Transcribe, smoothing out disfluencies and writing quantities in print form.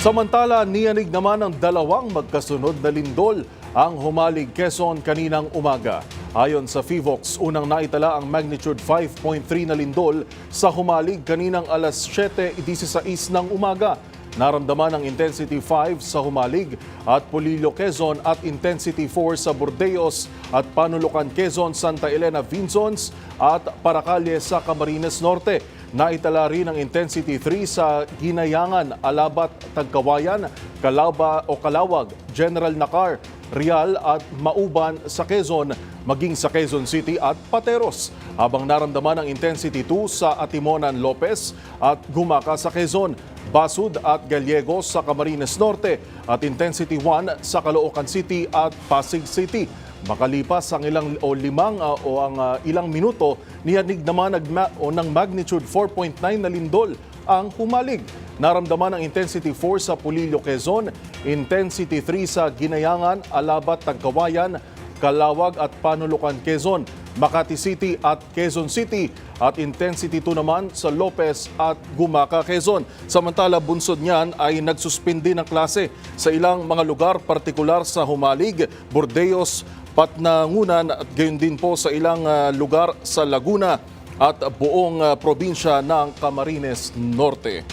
Samantala, niyanig naman ng dalawang magkasunod na lindol ang humalig Quezon kaninang umaga. Ayon sa FIVOX, unang naitala ang magnitude 5.3 na lindol sa humalig kaninang alas 7:16 ng umaga. Naramdaman ang intensity 5 sa Humalig at Polillo, Quezon at intensity 4 sa Burdeos at Panulucan, Quezon, Santa Elena, Vinzons at Paracalles sa Camarines Norte. Naitala rin ang intensity 3 sa Ginayangan, Alabat, Tagkawayan, Calawag, General Nakar, Real at Mauban sa Quezon, maging sa Quezon City at Pateros. Habang naramdaman ang intensity 2 sa Atimonan, Lopez at Gumaca sa Quezon, Basud at Gallegos sa Camarines Norte at intensity 1 sa Caloocan City at Pasig City. Makalipas ang ilang minuto, niyanig naman ng magnitude 4.9 na lindol ang humalig. Naramdaman ang intensity 4 sa Polillo, Quezon, intensity 3 sa Ginayangan, Alabat, Tagkawayan, Calawag at Panulucan, Quezon, Makati City at Quezon City at intensity 2 naman sa Lopez at Gumaca, Quezon. Samantala, bunsod niyan ay nagsuspindi ng klase sa ilang mga lugar, partikular sa Humalig, Burdeos, Patnangunan at gayon din po sa ilang lugar sa Laguna at buong probinsya ng Camarines Norte.